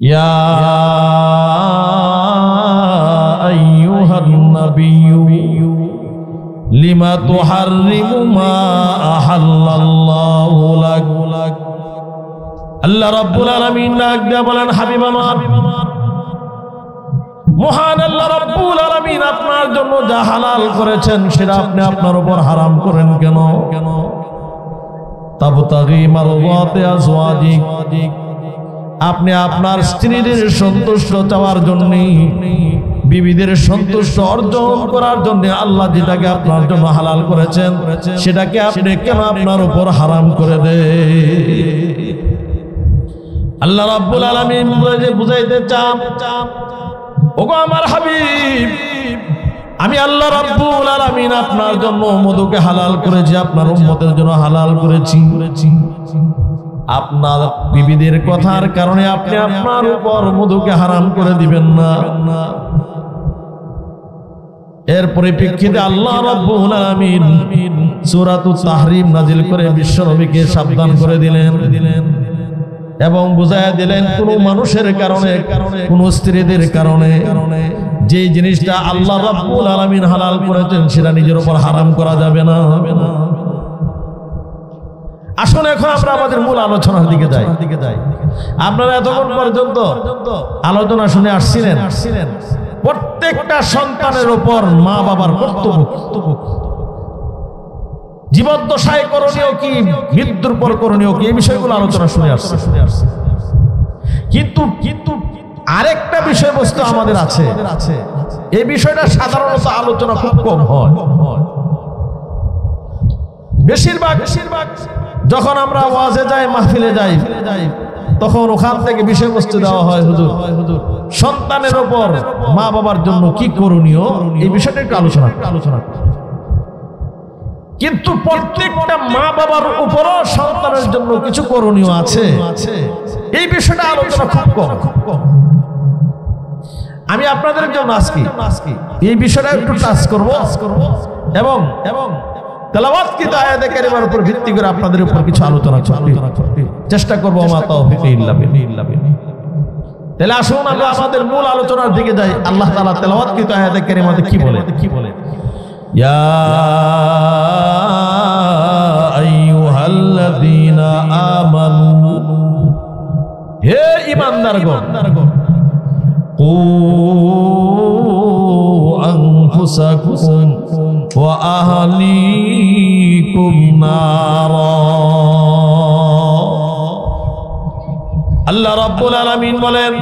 ইয়া আইয়ুহান নাবিয়্যু lima তুহাররিমু মা আহাল্লাল্লাহু লাক। আল্লাহ রাব্বুল আলামিন ডাক দিয়া বলেন, হাবিব আমার, মহান আল্লাহ রাব্বুল আলামিন আপনার জন্য যা হালাল করেছেন সেটা আপনি আপনার উপর হারাম করেন কেন? তাবতাগি মারওয়াতে আজওয়াজিক, আপনি আপনার স্ত্রীদের সন্তুষ্ট চাওয়ার জন্য, বিবিদের সন্তুষ্ট অর্জন করার জন্য আল্লাহ যেটাকে আপনার জন্য হালাল করেছেন সেটাকে আপনি কেন আপনার উপর হারাম করে দেন? আল্লাহ রাব্বুল আলামিন বুঝাইতে চান, ওগো আমার হাবিব, আমি আল্লাহ রাব্বুল আলামিন আপনার জন্য মধুকে হালাল করেছি, আপনার উম্মতের জন্য হালাল করেছি। আপনার বিবিদের কথার কারণে আপনি আপনার উপর মধুকে হারাম করে দিবেন না। এর পরিপ্রেক্ষিতে আল্লাহ রাব্বুল আলামিন সূরাতুত তাহরীম নাজিল করে বিশ্বনবীকে সাবধান করে দিলেন এবং বুঝাইয়া দিলেন, কোন মানুষের কারণে, কোন স্ত্রীদের কারণে যে জিনিসটা আল্লাহ রাব্বুল আলামিন হালাল করেছেন সেটা নিজের উপর হারাম করা যাবে না। আসুন এখন আমরা আমাদের মূল আলোচনার দিকে যাই। আপনারা এতক্ষণ পর্যন্ত আলোচনা শুনে আসছিলেন প্রত্যেকটা সন্তানের উপর মা বাবার কর্তব্য, জীবদ্দশায় করণীয় কি, মৃত্যুর পর করণীয় কি, এই বিষয়গুলো আলোচনা শুনে আসছে। কিন্তু আরেকটা বিষয়বস্তু আমাদের আছে, এই বিষয়টা সাধারণত আলোচনা খুব কম হয়। বেশিরভাগ যখন আমরা ওয়াজে যাই, মাহফিলে যাই, তখন ওখান থেকে বিষয়বস্তু দেওয়া হয়, হুজুর সন্তানের উপর মা বাবার জন্য কি করণীয়, এই বিষয়টা একটু আলোচনা। কিন্তু প্রত্যেকটা মা বাবার উপরও সন্তানের জন্য কিছু করণীয় আছে, এই বিষয়টা আলোচনা খুব কম। আমি আপনাদের জন্য আজকে এই বিষয়টা একটু টাচ করব এবং তেলাওয়াতকৃত আয়াতে কারিমার উপর ভিত্তি করে আপনাদের উপর কিছু আলোচনা করতে চেষ্টা করব। মা তাওফীক ইল্লা বিল্লাহ। তাহলে আসুন আমরা আমাদের মূল আলোচনার দিকে যাই। আল্লাহ তাআলা তেলাওয়াতকৃত আয়াতে কারিমাতে কি বলে? ইয়া আইয়ুহাল্লাযীনা আমানু, হে ঈমানদারগণ, কু আনফুসাকুম ওয়া আহলিকুম নারা। আল্লাহ রাব্বুল আলামিন বলেন,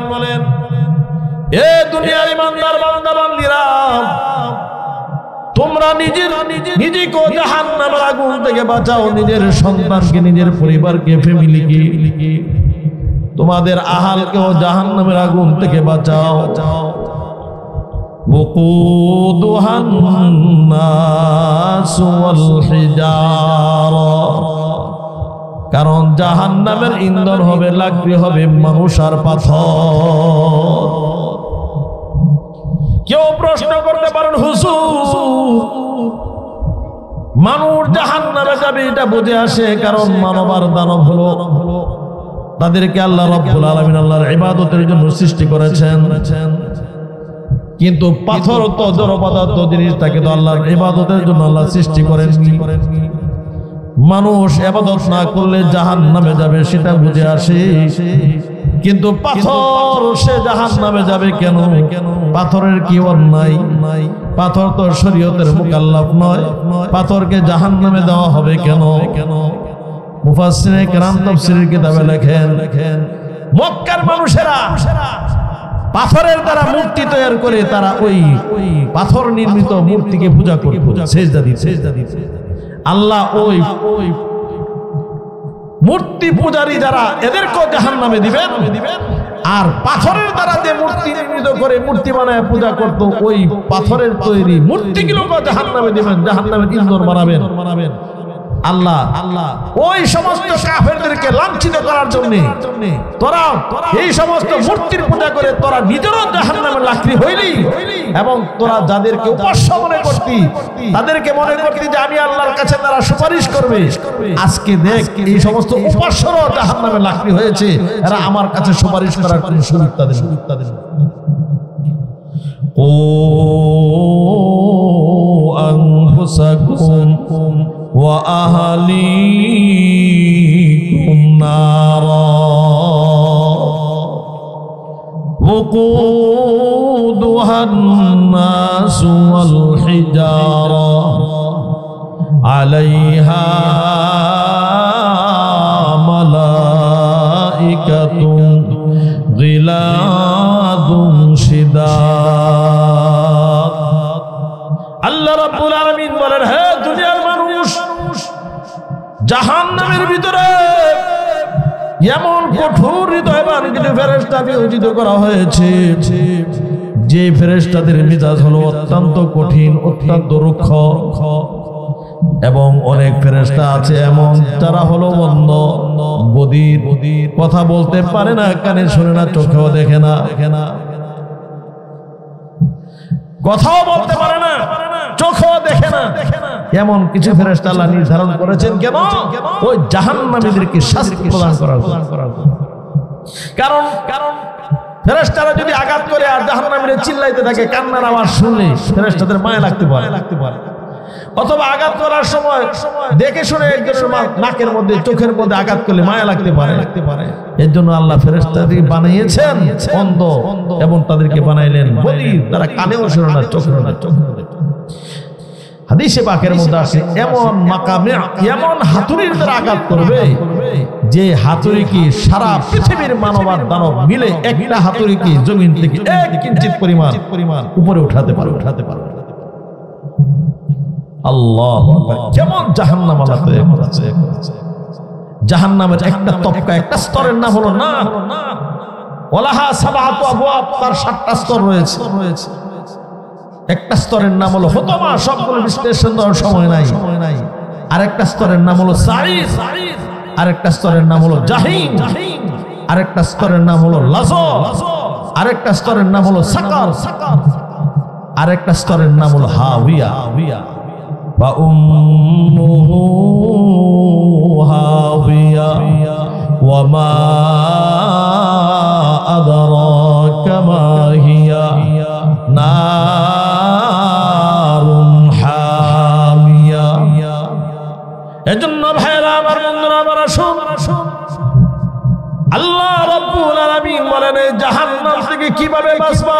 এ দুনিয়ার ঈমানদার বান্দা বান্দীরা, তোমরা নিজেকে জাহান্নামের আগুন থেকে বাঁচাও, নিজের সন্তানকে, নিজের পরিবারকে, ফ্যামিলিকে, তোমাদের আহালকেও জাহান্নামের আগুন থেকে বাঁচাও। ওয়াকুদুহান নাসু ওয়াল হিজারা, কারণ জাহান্নামের ইন্ধন হবে, লাকড়ি হবে মানুষ আর পাথর। কেউ প্রশ্ন করতে পারেন, হুজুর মানুষ জাহান্নামে যাবে এটা বুঝে আসে, কারণ মানব আর দানব হলো, তাদেরকে আল্লাহ রাব্বুল আলামিন আল্লাহর ইবাদতের জন্য সৃষ্টি করেছেন। কিন্তু পাথর তো জড় পদার্থ জিনিস, তাকে তো আল্লাহর ইবাদতের জন্য আল্লাহ সৃষ্টি করেননি। মানুষ ইবাদত না করলে জাহান্নামে যাবে সেটা বুঝে আসে, কিন্তু পাথর সে জাহান্নামে যাবে কেন? পাথরের কি অন্যায়? পাথর তো শরীয়তের মুকাল্লাফ নয়, পাথরকে জাহান্নামে দেওয়া হবে কেন? মুফাসসিরে কেরাম তাফসীরের কিতাবে লেখেন, মক্কার মানুষেরা পাথরের দ্বারা মূর্তি তৈরি করে তারা ওই পাথর নির্মিত মূর্তিকে পূজা করত, সেজদা দিত। আল্লাহ ওই মূর্তি পূজারী যারা, এদেরকেও জাহান্নামে দিবেন। আর পাথরের দ্বারা যে মূর্তি নির্মিত করে মূর্তি বানায় পূজা করত, ওই পাথরের তৈরি মূর্তিগুলোকে জাহান্নামে দিবেন, জাহান্নামের ইন্ধন বানাবেন। আল্লাহ ওই সমস্ত কাফেরদেরকে লাঞ্ছিত করার জন্য তোরা এই সমস্ত মূর্তির পূজা করে তোরা নিজেরও জাহান্নামের লাকড়ি হইলি, এবং তোরা যাদেরকে উপাস্য মনে করতি তাদেরকে মনে করতি যে আমি আল্লাহর কাছে তারা সুপারিশ করবে। আজকে দেখ এই সমস্ত উপাস্যরাও জাহান্নামের লাকড়ি হয়েছে, এরা আমার কাছে সুপারিশ করার কোনো সুযোগ তাদের ও আনফুসাকুম ওয়া আহলিকুম নারা وقودها الناس والحجارة عليها ملائكة غلاظ شداد। আল্লাহ রাব্বুল আলামিন বলেন, হে দুনিয়ার মানুষ, জাহান্নামের ভিতরে এমন কঠোর হৃদয়বান কিছু ফেরেশতা নিয়োজিত করা হয়েছে, যে ফেরেশতাদের মেজাজ হলো অত্যন্ত কঠিন, অত্যন্ত রুক্ষ, এবং অনেক ফেরেশতা আছে এমন যারা হলো অন্ধ, বধির, কথা বলতে পারে না, কানে শোনে না, চোখেও দেখে না, কথাও বলতে পারে না, চোখেও দেখে না, এমন কিছু ফেরেশতা আল্লাহ নির্ধারণ করেছেন। কেন? ওই জাহান্নামীদেরকে শাস্তি প্রদান করার কারণ ফেরেশতারা যদি আঘাত করে আর জাহান্নামীরা চিল্লাইতে থাকে, কান্নার আওয়াজ শুনলে ফেরেশতাদের মায়া লাগতে পারে, অথবা আঘাত করার সময় দেখে শুনে একজনের নাকের মধ্যে, চোখের মধ্যে আঘাত করলে মায়া লাগতে পারে। এর জন্য আল্লাহ ফেরেশতাদেরকে বানিয়েছেন অন্ধ, এবং তাদেরকে বানাইলেন বধির, তারা কানেও শোনে না, চোখেও না। হাদিসে পাকের মধ্যে আছে এমন মাকামে এমন হাতুড়ির দ্বারা আঘাত করবে যে হাতুড়ি কি সারা পৃথিবীর মানব আর দানব মিলে একটা হাতুড়ি কি জমিন থেকে এক কিঞ্চিত পরিমাণ উপরে উঠাতে পারে। আল্লাহু আকবার। কেমন জাহান্নাম আল্লাহ তৈরি করেছে। জাহান্নামের একটা তবকা, একটা স্তরের নাম হলো নার। ওয়ালাহা সাবআতু আবওয়াব, তার ৭টা স্তর রয়েছে। একটা স্তরের নাম হলো হুতামা, সবগুলো বিশ্লেষণ দেওয়ার সময় নাই। আরেকটা স্তরের নাম হলো সাঈর, আরেকটা স্তরের নাম হলো জাহিম, আরেকটা স্তরের নাম হলো লাযা, আরেকটা স্তরের নাম হলো সাকার, আরেকটা স্তরের নাম হলো হাওিয়া। বা উম্মুহু হাওিয়া ওয়া মা আদরাকা মা হিয়া নারুন হামিয়া। এজন্য ভাইরা আমার, বন্ধুরা আমার, আসুন আল্লাহ রাব্বুল আলামিন বলেন এই জাহান্নাম থেকে কিভাবে বাঁচবা।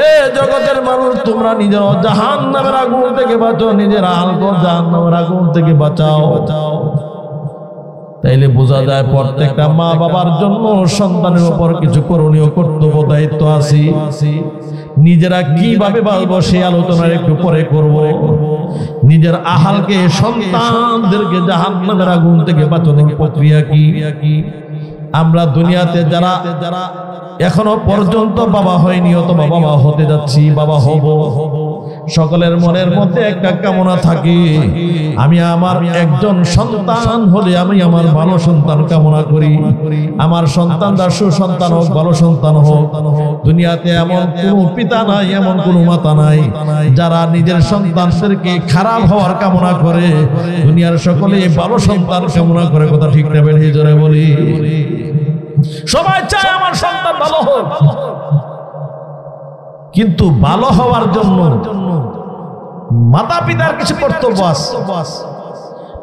এ জগতের মানুষ, তোমরা নিজেরা জাহান্নামের আগুন থেকে বাঁচো, নিজেরা আলগো জাহান্নামের আগুন থেকে বাঁচাও। তাইলে বোঝা যায় প্রত্যেকটা মা বাবার জন্য সন্তানের উপর কিছু করণীয় কর্তব্য দায়িত্ব আছে। নিজেরা কিভাবে বাঁচবো সেই আলোচনা একটু পরে করব। নিজের আহালকে, সন্তানদেরকে জাহান্নামের আগুন থেকে বাঁচানোর প্রক্রিয়া কি। আমরা দুনিয়াতে যারা এখনো পর্যন্ত বাবা হয়নি অথবা বাবা হতে যাচ্ছি, বাবা হব, সকলের মনের মধ্যে একটা কামনা থাকে, আমি আমার একজন সন্তান হলে আমি আমার ভালো সন্তান কামনা করি। আমার সন্তানরা সুসন্তান হোক, ভালো সন্তান হোক। দুনিয়াতে এমন কোনো পিতা নাই, এমন কোনো মাতা নাই যারা নিজের সন্তানদেরকে খারাপ হওয়ার কামনা করে। দুনিয়ার সকলে ভালো সন্তান কামনা করে, কথা ঠিক না বেড়ে জোরে বলি। সবাই চায় আমার সন্তান ভালো হোক, কিন্তু ভালো হওয়ার জন্য মাতা পিতার কিছু কর্তব্য আছে।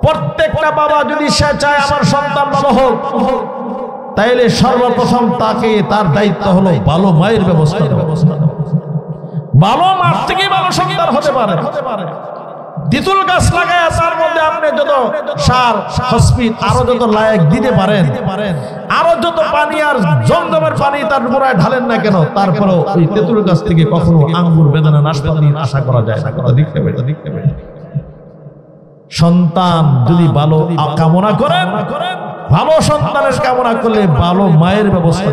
প্রত্যেকটা বাবা যদি সে চায় আমার সন্তান ভালো হোক, তাইলে সর্বপ্রথম তাকে তার দায়িত্ব হলো ভালো মায়ের ব্যবস্থা। ভালো মা থেকে ভালো সন্তান হতে পারে। তিতুল গাছ লাগায় তার মধ্যে আপনি যত সার, ফসফেট আরো যত লায়ক দিতে পারেন, আরো যত পানি আর জমজমের পানি তার গোড়ায় ঢালেন না কেন, তারপরেও ওই তেঁতুল গাছ থেকে কখনো আঙ্গুর, বেদানা, নাশপাতি আশা করা যায় না। কথা দেখতে পাই। সন্তান যদি ভালো কামনা করেন, ভালো সন্তানের কামনা করলে ভালো মায়ের ব্যবস্থা।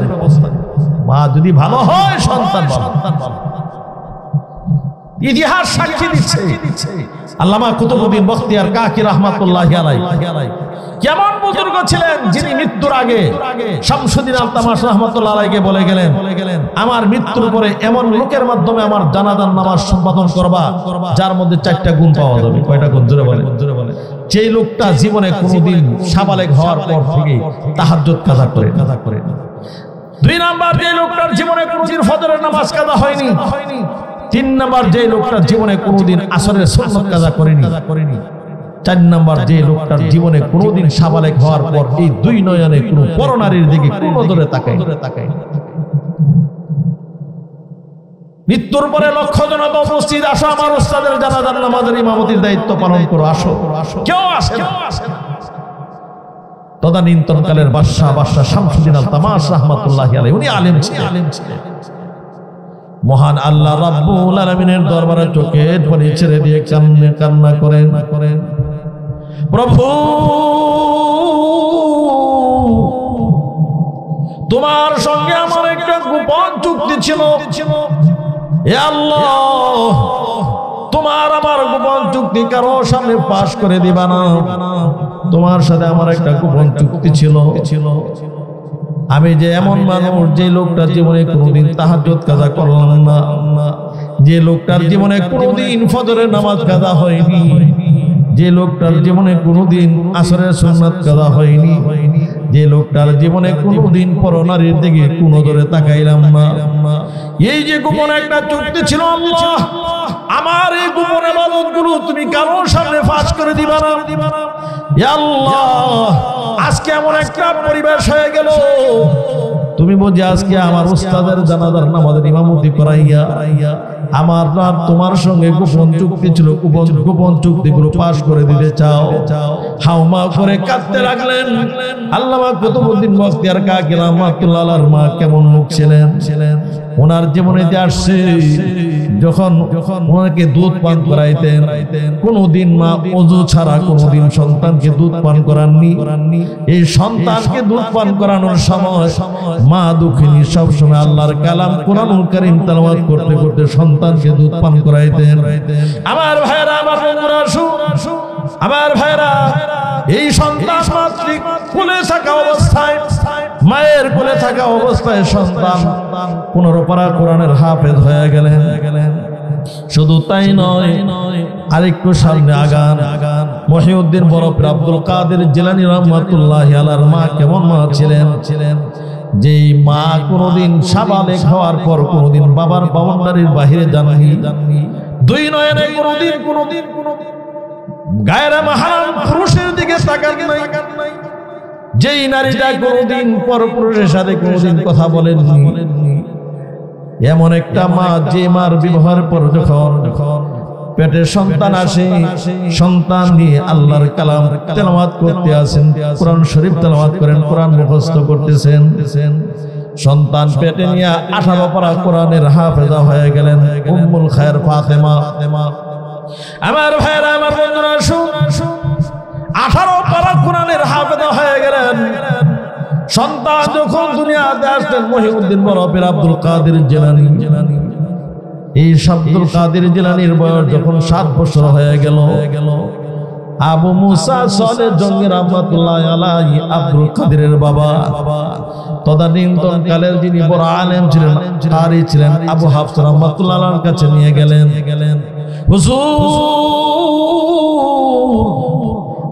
মা যদি ভালো হয়, সন্তান ভালো। ইতিহাস সাক্ষী দিচ্ছে। আল্লামা কুতুবউদ্দিন বখতিয়ার কাকি রাহমাতুল্লাহি আলাইহি কেমন বুজুর্গ ছিলেন, যিনি মৃত্যুর আগে শামসুদ্দিন আলতামাশ রাহমাতুল্লাহি আলাইহিকে বলে গেলেন, আমার মৃত্যুর পরে এমন লোকের মাধ্যমে আমার জানাজার নামাজ সম্পাদন করবা যার মধ্যে 4টা গুণ পাওয়া যাবে। কয়টা গুণ? জোরে বলেন। যেই লোকটা জীবনে কোনোদিন সাবালেগ হওয়ার পর থেকে তাহাজ্জুদ কাজা করে। 2 নাম্বার, যে লোকটার জীবনে কোনোদিন ফজরের নামাজ কাজা হয়নি। 3 নাম্বার, যে লোকটার জীবনে কোনোদিন আসরের সুন্নাত কাজা করেনি। 4 নাম্বার, যে লোকটার জীবনে কোনোদিন সাবালেগ হওয়ার পর এই 2 নয়নে কোনো পরনারীর দিকে কোনো নজরে তাকায়। মৃত্যুর পরে লক্ষ জনতা উপস্থিত, আসো আমার উস্তাদের জানাজার নামাজের ইমামতির দায়িত্ব পালন করো, আসো। কেউ আসে না। তদানীন্তনকালের বাদশাহ শামসুদ্দিন আলতামাশ রাহমাতুল্লাহি আলাইহি, উনি আলেম ছিলেন। মহান আল্লাহ রাব্বুল আলামিনের দরবারে চোখে পানি ছেড়ে দিয়ে কান্না করেন, প্রভু তোমার সঙ্গে আমার একটা গোপন চুক্তি ছিল, হে আল্লাহ তোমার আমার গোপন চুক্তি কারো সামনে পাশ করে দিবা না। তোমার সাথে আমার একটা গোপন চুক্তি ছিল, আমি যে এমন মানুষ যে লোকটার জীবনে কোনোদিন তাহাজ্জুদ কাজা করলাম না, যে লোকটার জীবনে কোনোদিন ফজরের নামাজ কাজা হয়নি, যে লোকটার জীবনে কোনোদিন আসরের সুন্নাত কাজা হয়নি, যে লোকটার জীবনে কোনোদিন পরনারীর দিকে কোনো নজরে তাকাইলাম না, এই যে গোপন একটা চুক্তি ছিল আল্লাহ, আমার এই গোপন ইবাদতগুলো তুমি কারোর সামনে ফাঁস করে দিবা না। ইয়া আল্লাহ আজকে এমন একটা পরিবেশ হয়ে গেল, তুমি বুঝি আজকে আমার উস্তাদের জানাজার নামাজের ইমামতি করাইয়া আমার আর তোমার সঙ্গে গোপন চুক্তি ছিল, গোপন চুক্তিগুলো পাশ করে দিতে চাও। হাউমা করে কাঁদতে লাগলেন। আল্লামা কুতুবউদ্দিন বখতিয়ার কাকি রাহমাতুল্লাহি আলাইহির মা কেমন মুখ ছিলেন, ওনার জীবনে যে আসছে যখন ওনাকে দুধ পান করাইতেন, কোনদিন মা ওযু ছাড়া কোনদিন সন্তানকে দুধ পান করাননি। এই সন্তানকে দুধ পান করানোর সময় মা দুঃখিনী সব সময় আল্লাহর কালাম কোরআনুল কারীম তেলাওয়াত করতে করতে সন্তানকে দুধ পান করাইতেন। আমার ভাইরা, আমার বন্ধুরা, আমার ভাইরা, এই সন্তান মাতৃক কোলে থাকা অবস্থায়, মায়ের কোলে থাকা অবস্থায় সন্তান 15 পারা কোরআনের হাফেজ হয়ে গেলেন। শুধু তাই নয়, আরেকটু সামনে আগান, মহিউদ্দিন বরফির আব্দুল কাদের জিলানী রাহমাতুল্লাহি আলাইহির মা কেমন মা ছিলেন, যেই মা কোনোদিন সাবালেগ হওয়ার পর কোনোদিন বাবার বাউন্ডারির বাহিরে যাননি, 2 নয়নে কোনোদিন গায়রে মাহরাম পুরুষের দিকে তাকান নাই, যেই নারীটা কোনোদিন পরপুরুষের সাথে কোনোদিন কথা বলেননি, এমন একটা মা, যে মার বিবাহের পর যখন পেটে সন্তান আসে, সন্তান নিয়ে আল্লাহর কালাম তেলাওয়াত করতে আসেন, কোরআন শরীফ তেলাওয়াত করেন, কোরআন মুখস্থ করতেছেন, সন্তান পেটে নিয়ে 18 পারা কোরআনের হাফেজা হয়ে গেলেন উম্মুল খায়ের ফাতেমা। আমার ভাইরা, আমার বন্ধুরা, 18 পারা কোরআনের হাফেজা হয়ে গেলেন। সন্তান যখন দুনিয়াতে আসলেন মহিউদ্দিন বরফির আব্দুল কাদের জিলানী, এই আব্দুল কাদের জিলানীর বয়স যখন 7 বছর হয়ে গেল, আবু মুসা সালেহ জঙ্গি রাহমাতুল্লাহি আলাইহি আব্দুল কাদেরের বাবা, তদানীন্তন কালের যিনি বড় আলেম ছিলেন, কারি ছিলেন, আবু হাফস রাহমাতুল্লাহি আলাইহির কাছে নিয়ে গেলেন। হুজুর,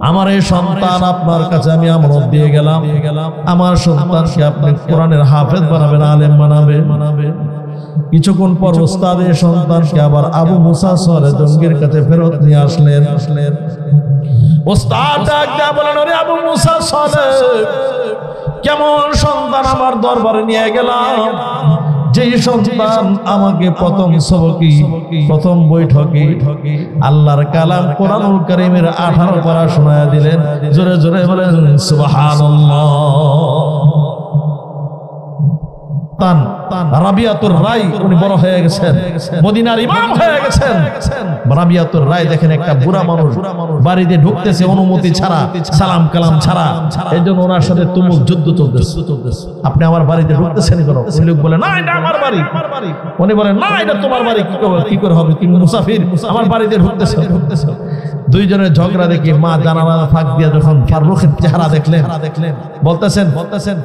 আমার এই সন্তান আপনার কাছে আমি আমানত দিয়ে গেলাম, আমার সন্তানকে আপনি কোরআনের হাফেজ বানাবেন, আলেম বানাবে। কিছুক্ষণ পর ওস্তাদ এই সন্তানকে আবার আবু মুসা সালেহ জঙ্গির কাছে ফেরত নিয়ে আসলেন। ওস্তাদ ডাকতে বলেন, ওরে আবু মুসা সালেহ, কেমন সন্তান আমার দরবারে নিয়ে গেলাম, যেই সন্তান আমাকে প্রথম সবকি, প্রথম বৈঠকে আল্লাহর কালাম কোরআনুল কারীমের 18 পারা শোনায়া দিলেন। জোরে জোরে বলেন সুবহানাল্লাহ। সন্তান রাবিয়াতুর রায় উনি বড় হয়ে গেছেন, মদিনার ইমাম হয়ে গেছেন। রাবিয়াতুর রায় দেখেন একটা বুড়া মানুষ বাড়িতে ঢুকতেছে অনুমতি ছাড়া, সালাম কালাম ছাড়া, এই জন্য ওনার সাথে তুমুল যুদ্ধ চলতেছে। আপনি আমার বাড়িতে ঢুকতেছেন কেন? ওই লোক বলে না এটা আমার বাড়ি, উনি বলেন না এটা তোমার বাড়ি, কি করে হবে, তুমি মুসাফির, আমার বাড়িতে ঢুকতেছ। দুইজনের ঝগড়া দেখি মা জানালা ফাঁক দিয়ে যখন ফারুকের চেহারা দেখলেন বলতেছেন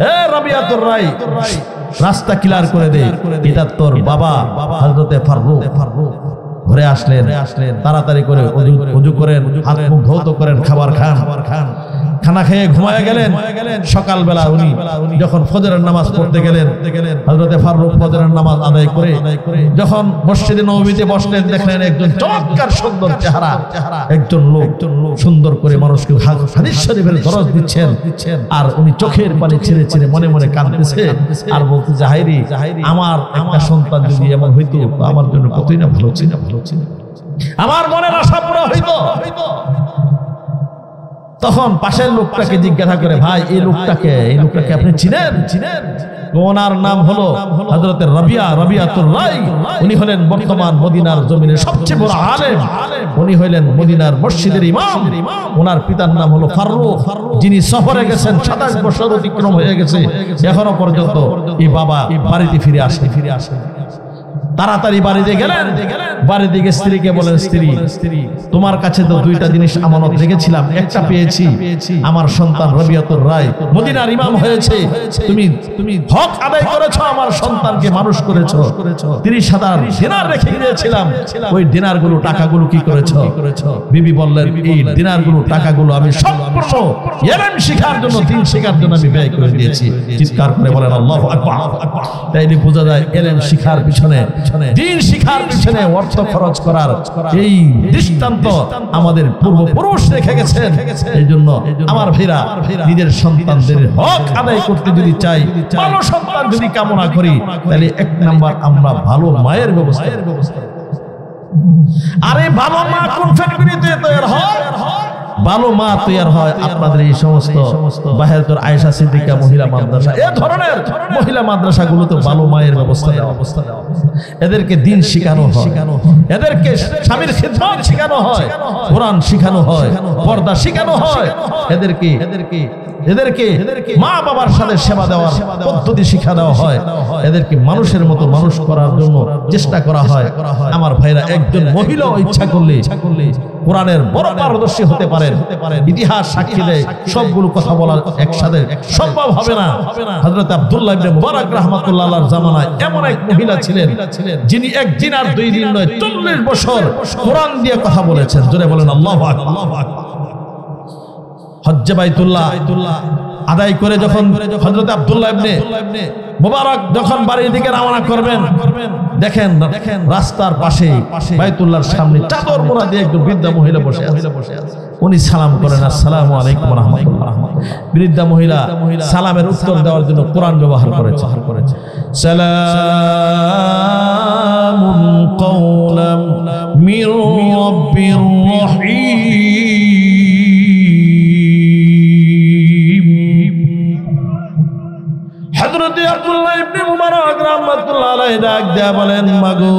হে রাবিয়াতুর রায় রাস্তা ক্লিয়ার করে দে, এটা তোর বাবা হযরতে ফারুক। ঘরে আসলেন, তাড়াতাড়ি করে ওযু করেন, হাত মুখ ধৌত করেন, খাবার খান, খানা খেয়ে ঘুমায় গেলেন। সকালবেলা উনি যখন ফজরের নামাজ পড়তে গেলেন, হযরতে ফারুক ফজরের নামাজ আদায় করে যখন মসজিদে নববীতে বসলেন, দেখলেন একজন চমৎকার সুন্দর চেহারা একজন লোক সুন্দর করে মানুষকে হাদিস শরীফের দরজ দিচ্ছেন, আর উনি চোখের পানি ছেড়ে ছেড়ে মনে মনে কাঁদতেছে আর বলতে জাহিরি আমার একটা সন্তান যদি এমন হইতো আমার জন্য কতই না ভালো ছিল, আমার মনের আশা পুরো হইতো। তখন পাশের লোকটাকে জিজ্ঞাসা করে ভাই এই লোকটাকে আপনি চিনেন? ওনার নাম হলো হযরতে রাবিয়াতুর রায়। উনি হলেন বর্তমান মদিনার জমিনের সবচেয়ে বড় আলেম, উনি হলেন মদিনার মসজিদের ইমাম। ওনার পিতার নাম হলো ফারুক, যিনি সফরে গেছেন 27 বছর অতিক্রম হয়ে গেছে, এখনো পর্যন্ত এই বাবা বাড়িতে ফিরে আসে। তাড়াতাড়ি বাড়িতে গেলেন, বাড়িতে গিয়ে স্ত্রীকে বলেন স্ত্রী তোমার কাছে তো দুইটা জিনিস আমানত রেখেছিলাম, একটা পেয়েছি, আমার সন্তান রাবিয়াতুর রায় মদিনার ইমাম হয়েছে, তুমি হক আদায় করেছো, আমার সন্তানকে মানুষ করেছো। 30,000 দিনার রেখে দিয়েছিলাম, ওই দিনারগুলো টাকাগুলো কি করেছো? বিবি বললেন এই দিনারগুলো টাকাগুলো আমি সম্পূর্ণ ইলম শিখার জন্য, দ্বীন শিখার জন্য আমি ব্যয় করে দিয়েছি। চিৎকার করে বলেন আল্লাহু আকবার। তাইলে বোঝা যায় ইলম শিখার পিছনে, দ্বীন শিখার পিছনে অর্থ খরচ করার এই দৃষ্টান্ত আমাদের পূর্বপুরুষ রেখে গেছেন। এই জন্য আমার ভাইরা নিজের সন্তানদের হক আদায় করতে যদি চাই, ভালো সন্তান যদি কামনা করি, তাহলে 1 নাম্বার আমরা ভালো মায়ের ব্যবস্থা। আরে ভালো মা কোন ফ্যাক্টরিতে তৈরি হয়? ভালো মা তৈরি হয় আপনাদের এই সমস্ত বাহিরতর আয়েশা সিদ্দিকা মহিলা মাদ্রাসা, এই ধরনের মহিলা মাদ্রাসাগুলোতে ভালো মায়ের ব্যবস্থা দেওয়া, এদেরকে দ্বীন শেখানো হয়, এদেরকে স্বামীর খিদমত শেখানো হয়, কোরআন শেখানো হয়, পর্দা শেখানো হয়, এদেরকে মা বাবার সাথে সেবা দেওয়ার পদ্ধতি শিক্ষা দেওয়া হয়, এদেরকে মানুষের মতো মানুষ করার জন্য চেষ্টা করা হয়। আমার ভাইরা একজন মহিলা ইচ্ছা করলে কোরআনের বড় পারদর্শী হতে পারেন, ইতিহাস সাক্ষী দেয়, সবগুলো কথা বলা একসাথে সম্ভব হবে না। হযরত আব্দুল্লাহ ইবনে মুবারক রাহমাতুল্লাহ আলাইহির জামানায় এমন এক মহিলা ছিলেন যিনি 1 দিন আর 2 দিন নয় 40 বছর কোরআন দিয়ে কথা বলেছেন। জোরে বলেন আল্লাহু আকবার। হজ্জে বাইতুল্লাহ আদায় করে যখন হযরত আব্দুল্লাহ ইবনে মুবারক যখন বাড়ির দিকে রওনা করবেন, দেখেন রাস্তার পাশে বাইতুল্লাহর সামনে চাদর মোড়া দিয়ে একজন বৃদ্ধা মহিলা বসে আছে। উনি সালাম করেন আসসালামু আলাইকুম ওয়া রাহমাতুল্লাহ। বৃদ্ধা মহিলা সালামের উত্তর দেওয়ার জন্য কোরআন ব্যবহার করেছে, সালামুন কাওলাম মির রাব্বির রহিম। হযরত আব্দুল্লাহ ইবনে মুবারক রাহমাতুল্লাহ আলাইহি ডাক দেয়া বলেন মাগো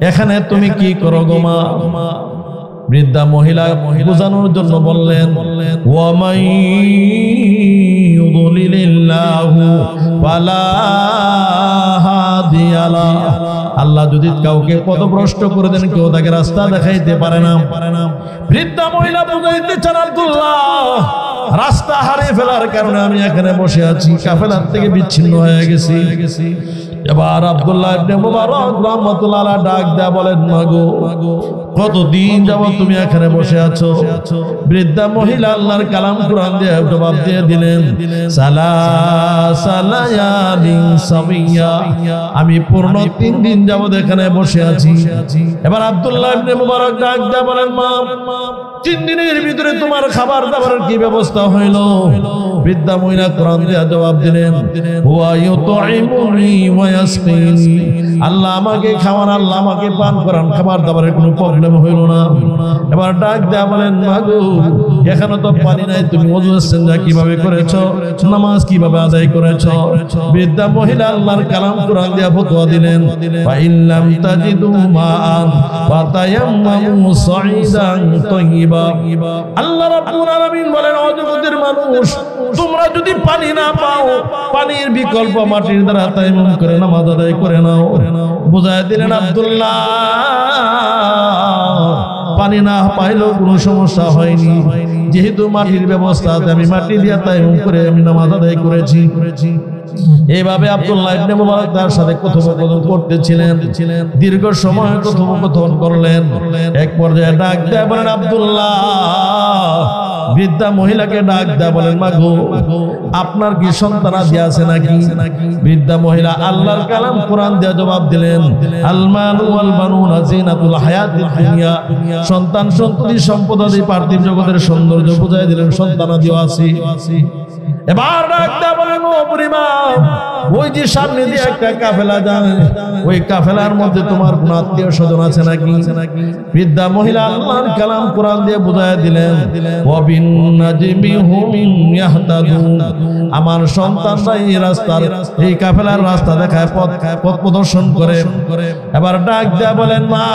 এখানে তুমি কি করো গো মা? বৃদ্ধা মহিলা বোঝানোর জন্য বললেন ওয়া মান ইউদ্লিলিল্লাহু ফালা হাদিয়া লা। আল্লাহ যদি কাউকে পথভ্রষ্ট করে দেন, কেউ তাকে রাস্তা দেখাইতে পারে না। বৃদ্ধা মহিলা বুঝাইতে চান আব্দুল্লাহ রাস্তা হারিয়ে ফেলার কারণে আমি এখানে বসে আছি, কাফেলার থেকে বিচ্ছিন্ন হয়ে গেছি। এবার আব্দুল্লাহ ইবনে মুবারক রাহমাতুল্লাহ আলাইহি ডাক দেয়া বলেন মাগো কতদিন যাবত তুমি এখানে বসে আছো? বৃদ্ধা মহিলা আল্লাহর কালাম কোরআন দিয়ে জবাব দিয়ে দিলেন সালায়ালিন সাবিয়া, আমি পূর্ণ 3 দিন যাবত এখানে বসে আছি। এবার আব্দুল্লাহ ইবনে মুবারক ডাক দেয়া বলেন মা 3 দিনের ভিতরে তোমার খাবার দাবারের কি ব্যবস্থা হইল? বৃদ্ধা মহিলা কোরআন দিয়ে জবাব দিলেন, হুয়া ইউতঈমুনি ওয়া ইয়াসকিনি, আল্লাহ আমাকে খাওয়ান, আল্লাহ আমাকে পান করান, খাবার দাবারের কোনো প্রবলেম হইল না। এবার ডাক দেয়া বলেন, মাগো এখানে তো পানি নাই, তুমি ওযু ইস্তেঞ্জা কিভাবে করেছো, নামাজ কিভাবে আদায় করেছো? বৃদ্ধা মহিলা আল্লাহর কালাম কোরআন দিয়ে ফতোয়া দিলেন, ফা ইল্লাম তাজিদু মাআন ফাতায়াম্মামু সাঈদান তাইয়্যিবা। আল্লাহ রাব্বুল আলামিন বলেন, ও জগতের মানুষ, তোমরা যদি পানি না পাও, পানির বিকল্প মাটির দ্বারা তায়াম্মুম করে নামাজ আদায় করে নাও। বুঝায় দিলেন আব্দুল্লাহ, পানি না পাইলেও কোনো সমস্যা হয়নি, যেহেতু মাটির ব্যবস্থা আছে, আমি মাটি দিয়ে তায়াম্মুম করে আমি নামাজ আদায় করেছি। এইভাবে আব্দুল্লাহ ইবনে মুবারক তার সাথে কথোপকথন করতেছিলেন, দীর্ঘ সময় কথোপকথন করলেন। এক পর্যায়ে ডাক দেয়া বলেন, আব্দুল্লাহ, বৃদ্ধা মহিলাকে ডাক দেয়া বলেন, মাগো আপনার কি সন্তানাদি আছে নাকি? বৃদ্ধা মহিলা আল্লাহর কালাম কোরআন দিয়ে জবাব দিলেন, আল মালু ওয়াল বানুনা জিনাতুল হায়াতিদ দুনিয়া, সন্তান সন্ততি সম্পদাদি পার্থিব জগতের সৌন্দর্য বুঝাই দিলেন, সন্তানাদিও আছে। এবার ডাক দেয়া বলেন, ও পরিবার, ওই যে সামনে দিয়ে একটা কাফেলা যায়, ওই কাফেলার মধ্যে তোমার কোন আত্মীয় স্বজন আছে নাকি? বৃদ্ধা মহিলা আল্লাহর কালাম কোরআন দিয়ে বুঝায় দিলেন, ওয়াবিন নাজমি হুম ইয়াহতাদুন, আমার সন্তানরা এই রাস্তার, এই কাফেলার রাস্তা দেখায়, পথ প্রদর্শন করে। এবার ডাক দেয়া বলেন, মা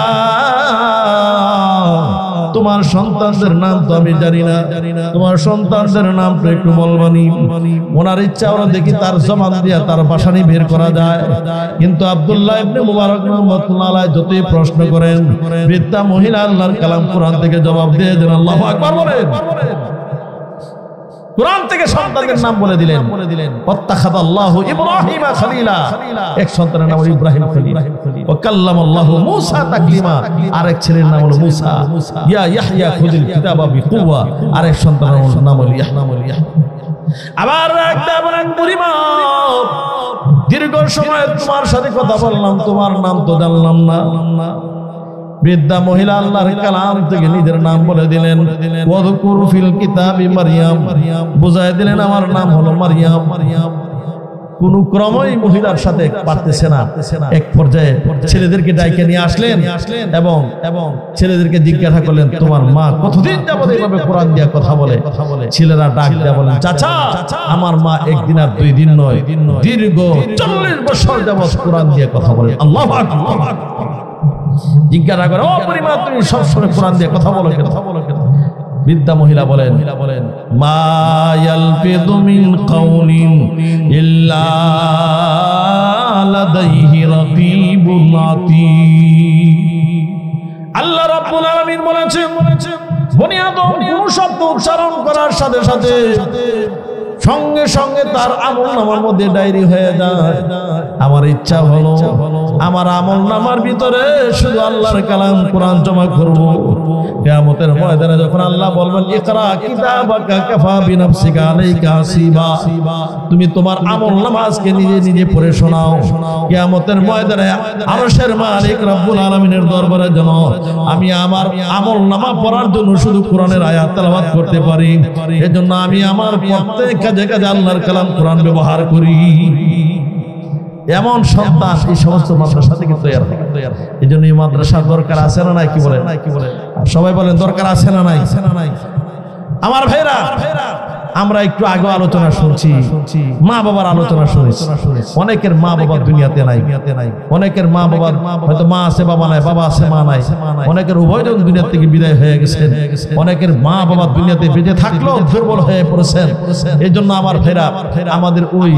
তোমার সন্তানদের নাম তো আমি জানি না, তোমার সন্তানদের নাম তো একটু বলবানি। ওনার ইচ্ছা ওরা দেখি তার জবান দিয়া তার বাসানি বের করা যায়, কিন্তু আব্দুল্লাহ ইবনে মুবারক রাহমাতুল্লাহ আলাইহি যতই প্রশ্ন করেন, বৃদ্ধা মহিলা আল্লাহর কালাম কোরআন থেকে জবাব দিয়ে দেন। আল্লাহু আকবার বলেন। কোরআন থেকে সন্তানদের নাম বলে দিলেন, ওয়াত্তাখাযাল্লাহু ইব্রাহিমা খলিলা, এক সন্তানের নাম হলো ইব্রাহিম খলিল, ওয়া কাল্লামাল্লাহু মূসা তাকলিমা, আরেক ছেলের নাম হলো মূসা, ইয়া ইয়াহইয়া খুযিল কিতাবা বিকুওয়া, আরেক সন্তানের নাম হলো ইয়াহইয়া। আবার একটা বলেন, পরিমা দীর্ঘ সময় তোমার সাথে কথা বললাম, তোমার নাম তো জানলাম না। বৃদ্ধা মহিলা আল্লাহর কালাম থেকে নিজের নাম বলে দিলেন, ওয়াযকুর ফিল কিতাবি মারইয়াম, বুঝায় দিলেন আমার নাম হলো মারইয়াম। কোন ক্রমেই মহিলার সাথে পারতেছে না। এক পর্যায়ে ছেলেদেরকে ডাইকে নিয়ে আসলেন এবং ছেলেদেরকে জিজ্ঞাসা করলেন, তোমার মা কতদিন যাবত এইভাবে কোরআন দিয়ে কথা বলে? ছেলেরা ডাক দেয়া বলেন, চাচা আমার মা একদিন আর 2 দিন নয়, দীর্ঘ 40 বছর যাবত কোরআন দিয়ে কথা বলে। আল্লাহু আকবার। জিজ্ঞাসা করে, ও পরিমা তুমি সবসময় কোরআন দিয়ে কথা বলো কেন? বৃদ্ধা মহিলা বলেন, মা ইয়ালফিযু মিন কাউলিন ইল্লা লাদাইহি রাকীবুন আতীদ। আল্লাহ রাব্বুল আলামিন বলেছেন, বনি আদম কোন শব্দ উচ্চারণ করার সাথে সাথে সঙ্গে সঙ্গে তার আমলনামার মধ্যে ডায়েরি হয়ে যায়। আমার ইচ্ছা হলো আমার আমলনামার ভিতরে শুধু আল্লাহর কালাম কোরআন জমা করব। কিয়ামতের ময়দানে যখন আল্লাহ বলবেন, ইকরা কিতাবাকা কাফা বিনাফসিকা আলাইকা হাসিবা, তুমি তোমার আমলনামা আজকে নিজে নিজে পড়ে শোনাও। কিয়ামতের ময়দানে আরশের মালিক রব্বুল আলামিনের দরবারে যেন আমি আমার আমলনামা পড়ার জন্য শুধু কোরআনের আয়াত তেলাওয়াত করতে পারি, এজন্য আমি আমার প্রত্যেক কাজে কাজে আল্লাহর কালাম কোরআন ব্যবহার করি। এমন সন্তান এই সমস্ত মাদ্রাসা থেকে তৈরি হয়। এই জন্য এই মাদ্রাসার দরকার আছে না নাই? কি বলে? সবাই বলেন দরকার আছে না নাই? আমার ভাইরা, আমরা একটু আগে আলোচনা শুনছি, মা বাবার আলোচনা শুনেছি। অনেকের মা বাবা দুনিয়াতে নাই, অনেকের মা বাবার হয়তো মা আছে বাবা নাই, বাবা আছে মা নাই, অনেকের উভয়জন দুনিয়া থেকে বিদায় হয়ে গেছেন, অনেকের মা বাবা দুনিয়াতে বেঁচে থাকলেও দুর্বল হয়ে পড়েছেন। এই জন্য আমার ভাইরা, আমাদের ওই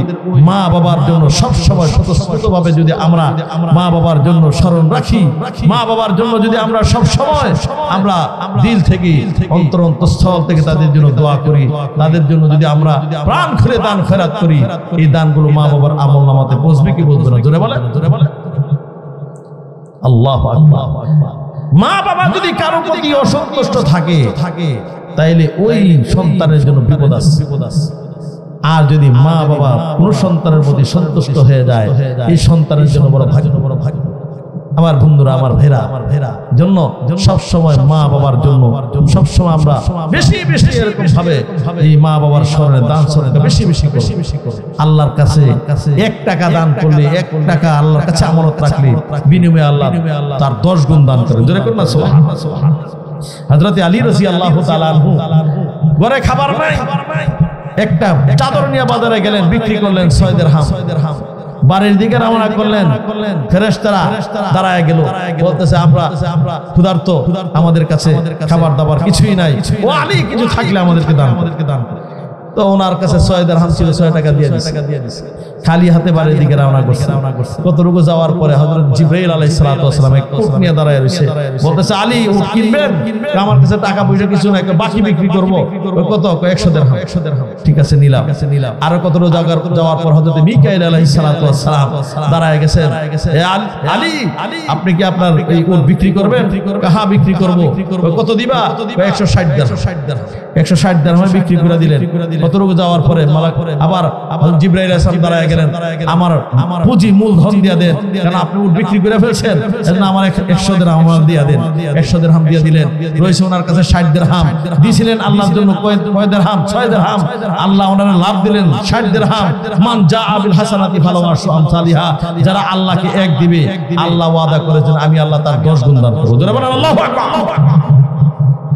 মা বাবার জন্য সবসময় স্বতঃস্ফূর্তভাবে যদি আমরা মা বাবার জন্য স্মরণ রাখি, মা বাবার জন্য যদি আমরা সবসময় আমরা দিল থেকে অন্তরস্থল থেকে তাদের জন্য দোয়া করি, তাদের জন্য যদি আমরা প্রাণ খুলে দান খয়রাত করি, এই দানগুলো মা বাবার আমলনামাতে পৌঁছবে কি বলবে না? জোরে বলেন, জোরে বলেন। আল্লাহু আকবার। মা বাবা যদি কারো প্রতি অসন্তুষ্ট থাকে তাইলে ওই সন্তানের জন্য বিপদ আছে। আর যদি মা বাবা কোন সন্তানের প্রতি সন্তুষ্ট হয়ে যায়, এই সন্তানের জন্য বড় ভাগ্য। আমার বন্ধুরা, আমার ভাইরা জন্য সব সময় মা বাবার জন্য সব সময় আমরা বেশি বেশি এরকম ভাবে এই মা বাবার স্মরণে দান সদকা বেশি বেশি করব। আল্লাহর কাছে 1 টাকা দান করলে 1 টাকা আল্লাহর কাছে আমানত রাখলে বিনিময়ে আল্লাহ তার 10 গুণ দান করেন। জোরে করুন না সুবহানাল্লাহ। হযরত আলী রাদিয়াল্লাহু তাআলা আনহু ঘরে খাবার নাই, একটা চাদর নিয়ে বাজারে গেলেন, বিক্রি করলেন 6 দিরহাম। বাড়ির দিকে রওনা করলেন, ফেরেশতারা দাঁড়ায় গেল, বলতেছে আমরা ক্ষুধার্ত, আমাদের কাছে খাবার দাবার কিছুই নাই, ও আলী কিছু থাকলে আমাদেরকে দান করো। তো ওনার কাছে 6 দিরহাম ছিল, 6 টাকা দিয়ে দিয়েছে। খালি হাতে বাড়ির দিকে রওনা করছে। কতটুকু যাওয়ার পরে হযরত জিবরাইল আলাইহিস সালাতু ওয়াস সালাম এক উট নিয়ে দাঁড়ায় রয়েছে, বলতেছে আলী উট কিনবেন? আমার কাছে টাকা পয়সা কিছু নাই, বাকি বিক্রি করব। কত? 100 দিরহাম। ঠিক আছে, নিলাম। আরো কতটুকু যাওয়ার পর হযরত মিকাইল আলাইহিস সালাতু ওয়াস সালাম দাঁড়ায় গেছেন, আলী আপনি কি আপনার এই উট বিক্রি করবেন? হ্যাঁ বিক্রি করব। কত দিবা? 160 দিরহাম। 160 দিরহামে বিক্রি করে দিলেন। কতটুকু যাওয়ার পরে আবার জিবরাইল আলাইহিস সালাম দাঁড়ায় গেলেন, আমার পুঁজি মূলধন দিয়ে দেন, কারণ আপনি উট বিক্রি করে ফেলছেন, এজন্য আমার 100 দিরহাম দিয়ে দেন। 100 দিরহাম দিয়ে দিলেন। রয়েছে ওনার কাছে 60 দিরহাম, দিয়েছিলেন আল্লাহর জন্য কয় দিরহাম? 6 দিরহাম। আল্লাহ ওনারা লাভ দিলেন 60 দিরহাম। মান জাআ বিল হাসানাতি ফালাহু আশরু আমসালিহা, যারা আল্লাহকে 1 দিবে আল্লাহ ওয়াদা করেছেন আমি আল্লাহ তার 10 গুণ দান করব। জোরে বলেন আল্লাহু আকবার।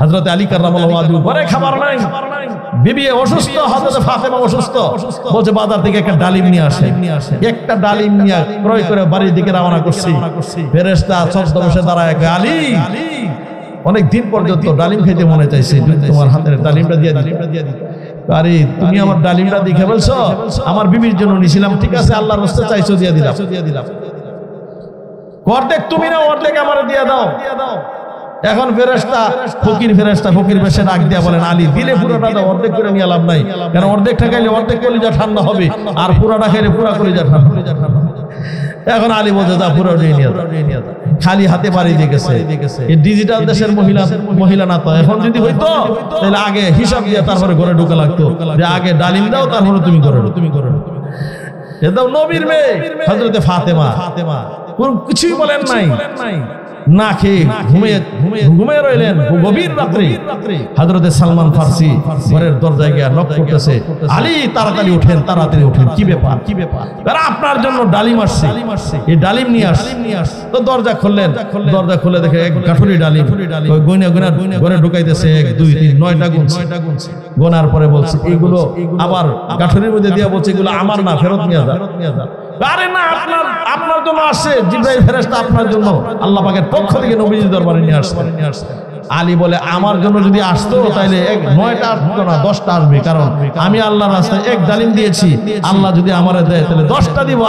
হযরত আলী কাররামাল্লাহু ওয়াজহু ঘরে খাবার নাই, বিবি অসুস্থ, হযরত ফাতেমা অসুস্থ, বলছে বাজার থেকে একটা ডালিম নিয়ে আসে। একটা ডালিম নিয়ে ক্রয় করে বাড়ির দিকে রওনা করছি। ফেরেশতা ছদ্মবেশে দাঁড়ায়, আলী অনেক দিন পর্যন্ত ডালিম খেতে মনে চাইছে, তোমার হাতের ডালিমটা দিয়ে দিই। আরে তুমি আমার ডালিমটা দেখে বলছো আমার বিবির জন্য নিছিলাম, ঠিক আছে আল্লাহর রাস্তায় চাইছো, দিয়ে দিলাম। অর্ধেক তুমি না, অর্ধেক আমার দিয়ে দাও। এখন ফেরেশতা ফকির বেশে ডাক দিয়া বলেন, আলী দিলে পুরোটা দাও, অর্ধেক করে নিয়ে লাভ নাই, কারণ অর্ধেক ঠাকাইলে অর্ধেক কলিজা ঠান্ডা হবে, আর পুরোটা খাইলে পুরা কলিজা ঠান্ডা। এখন আলী বলছে যা পুরো নিয়ে নিয়ে দাও। খালি হাতে বাড়ি দিয়ে গেছে। এই ডিজিটাল দেশের মহিলা না তো, এখন যদি হইতো তাহলে আগে হিসাব দিয়ে তারপরে ঘরে ঢুকা লাগতো, যে আগে ডালিম দাও তারপরে তুমি করো। এদাও নবীর মেয়ে হযরত ফাতেমা কোন কিছুই বলেন নাই, না খেয়ে ঘুমিয়ে রইলেন গভীর রাত্রে। হযরতে সালমান ফারসি ঘরের দরজায় গিয়ে নক করতেছে, আলী তাড়াতাড়ি ওঠেন। কি ব্যাপার? তারা আপনার জন্য ডালিম আসছে, এই ডালিম নিয়ে আসছে। তো দরজা খুললেন, দরজা খুলে দেখে এক গাঠুরি ডালিম, ওই গয়না ঘরে ঢুকাইতেছে 1 2 3 9টা গুনছে। গোনার পরে বলছে এগুলো আবার গাঠুরির মধ্যে দিয়ে বলছে এগুলো আমার না, ফেরত নিয়ে যা। আরে না, আপনার জন্য আসছে, জিবরাইল ফেরেশতা আপনার জন্য আল্লাহ পাকের পক্ষ থেকে নবীজির দরবারে নিয়ে আসছে। আলী বলে আমার জন্য যদি আসতো তাহলে 9টা আসতো না, 10টা আসবে, কারণ আমি আল্লাহর রাস্তায় 1 ডালিম দিয়েছি, আল্লাহ যদি আমারে দেয় তাহলে 10টা দিব।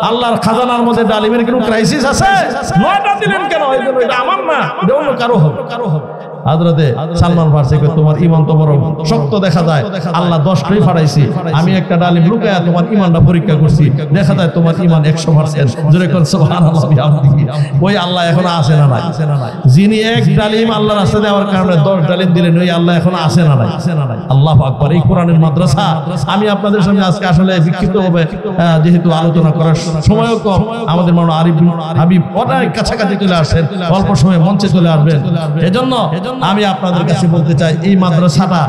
আল্লাহর খাজানার মধ্যে ডালিমের কোনো ক্রাইসিস আছে? 9টা দিলেন কেন? এই জন্য এটা আমার না, এটা অন্য কারো হবে। হযরতে সালমান ফারসি কই তোমার ঈমান তো বড় শক্ত দেখা যায়, আল্লাহ 10টাই ফাড়াইছি, আমি একটা ডালিম লুকায়া তোমার ঈমানটা পরীক্ষা করছি, দেখা যায় তোমার ঈমান 100%। জোরে কোন সুবহানাল্লাহ বিহামদিহি। ওই আল্লাহ এখন আছে না নাই? যিনি 1 ডালিম আল্লাহর রাস্তায় দেওয়ার কারণে 10 ডালিম দিলেন, ওই আল্লাহ এখন আছে না নাই? আল্লাহু আকবার। এই কোরআনের মাদ্রাসা আমি আপনাদের সামনে আজকে আসলে বিক্ষিপ্ত হবে, যেহেতু আলোচনা করার সময়ও কম, আমাদের মাওলানা আরিফ হাবিব অনেক কাছাকাছি চলে আসেন, অল্প সময়ে মঞ্চে চলে আসবেন। এজন্য আমি আপনাদের কাছে বলতে চাই এই মাদ্রাসাটা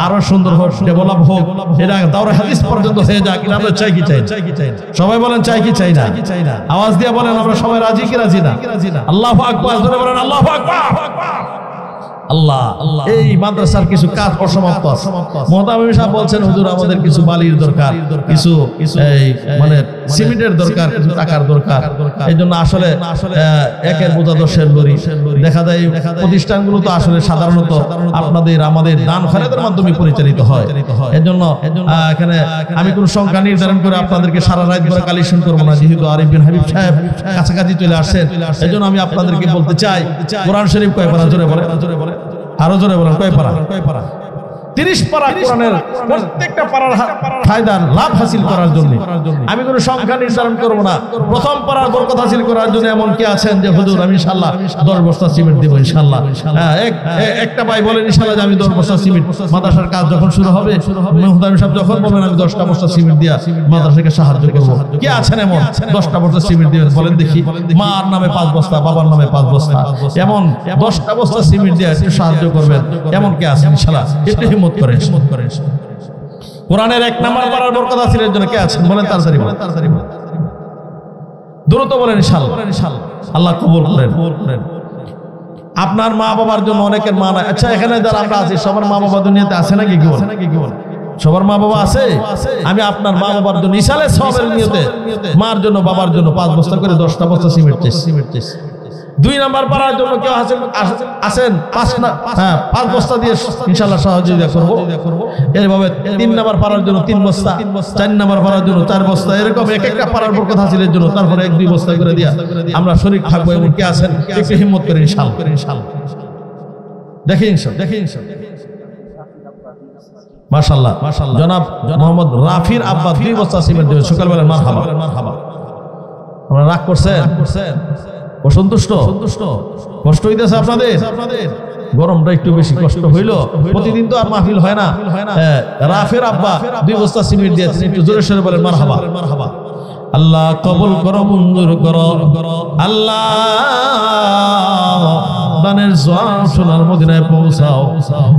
আরো সুন্দর হোক, ডেভেলপ হোক, এটা দাওরা হাদিস পর্যন্ত হয়ে যাক। এটা আমরা চাই কি চাই না? সবাই বলেন চাই কি চাই না? আওয়াজ দিয়ে বলেন আমরা সবাই রাজি কি রাজি না? আল্লাহু আকবার, জোরে বলেন আল্লাহু আকবার। আল্লাহ এই মাদ্রাসার কিছু কাজ অসমাপ্ত আছে। মুহতামিম সাহেব বলছেন হুজুর আমাদের কিছু বালির দরকার, কিছু মানে সিমেন্টের দরকার, কিছু টাকার দরকার। এইজন্য আসলে একের বোঝা 10-এর লরি। দেখা যায় প্রতিষ্ঠানগুলো তো আসলে সাধারণত আমাদের দান খয়রাতের মাধ্যমে পরিচালিত হয়। এজন্য এখানে আমি কোনো সংখ্যা নির্ধারণ করে আপনাদেরকে সারা রাত ধরে কালেকশন করবো না, যেহেতু আরিফ বিন হাবিব সাহেব কাছাকাছি চলে আসছেন। এজন্য আমি আপনাদেরকে বলতে চাই কোরআন শরীফ কয় পারা? জোরে বলে, আরো জোরে বলেন কয় পারা? 30 পারা কোরআনের প্রত্যেকটা পারার ফায়দার লাভ হাসিল করার জন্য আমি কোনো সংখ্যা নির্ধারণ করব না। প্রথম পারার বরকত হাসিল করার জন্য এমন কি আছেন যে হুজুর আমি ইনশাআল্লাহ 10 বস্তা সিমেন্ট দেব ইনশাআল্লাহ। একটা ভাই বলেন ইনশাআল্লাহ যে আমি 10 বস্তা সিমেন্ট, মাদ্রাসার কাজ যখন শুরু হবে মুহতামিম সাহেব যখন বলবেন আমি 10টা বস্তা সিমেন্ট দিয়া মাদ্রাসাকে সাহায্য করব। কি আছেন এমন 10টা বস্তা সিমেন্ট দিবেন বলেন দেখি? মার নামে 5 বস্তা, বাবার নামে 5 বস্তা, এমন 10টা বস্তা সিমেন্ট দিয়ে একটু সাহায্য করবেন এমন কি আছে ইনশাআল্লাহ? একটু হিম্মত করেন। কোরআনের 1 নাম্বার পারার বরকত হাসিলের জন্য কে আছেন বলেন? তাড়াতাড়ি বলেন, তাড়াতাড়ি বলেন, দ্রুত বলেন ইনশাআল্লাহ। আল্লাহ কবুল করেন। আপনার মা বাবার জন্য অনেকের মা নাই। আচ্ছা এখানে যারা আমরা আছি সবার মা বাবা দুনিয়াতে আছে নাকি? কি বলেন? সবার মা বাবা আছে? আমি আপনার মা বাবার জন্য ইসালে সবের নিয়তে মার জন্য বাবার জন্য 5 বস্তা করে 10টা বস্তা সিমেন্ট চাই। 2 নাম্বার পারার জন্য কেউ আছেন 5 বস্তা দিয়ে ইনশাআল্লাহ সহযোগিতা করব। এইভাবে 3 নাম্বার পারার জন্য 3 বস্তা, 4 নাম্বার পারার জন্য 4 বস্তা, এরকম এক একটা পারার বরকত হাসিলের জন্য তারপরে 1-2 বস্তা করে দিয়া আমরা শরীক থাকবো। এমন কি আছেন? একটু হিম্মত করে ইনশাআল্লাহ দেখেন মাশাআল্লাহ। জনাব মোহাম্মদ রাফির আব্বা 2 বস্তা সিমেন্ট দেবেন সকালবেলা। মারহাবা। আপনারা রাগ করছেন? অসন্তুষ্ট? কষ্ট হইতেছে আপনাদের? গরমটা একটু বেশি কষ্ট হইল। প্রতিদিন তো আর মাহফিল হয় না। রাফির আব্বা 2 বস্তা সিমেন্ট দিয়েছেন, একটু জোরে সোরে বলেন মারহাবা। আল্লাহ কবুল করো, মঞ্জুর করো। আল্লাহ দানের জবাব সোনার মদিনায় পৌঁছাও।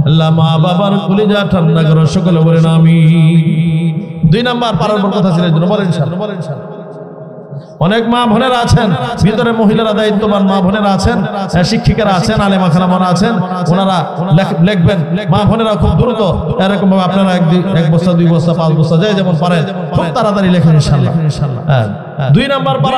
আল্লাহ মা বাবার কলিজা ঠান্ডা করো, সকলে বলেন আমিন। 2 নাম্বার পারার বরকত হাসিলের জন্য বলেন ইনশাআল্লাহ। অনেক মা বোনেরা আছেন ভিতরে, মহিলারা দায়িত্ববান মা বোনেরা আছেন, শিক্ষিকারা আছেন, আলেমা খালামারা আছেন, ওনারা লিখবেন। মা বোনেরা খুব দ্রুত এরকম ভাবে আপনারা 1 বস্তা 2 বস্তা 5 বস্তা যাই যেমন পারেন খুব তাড়াতাড়ি লেখেন ইনশাআল্লাহ। 2 নাম্বার পারার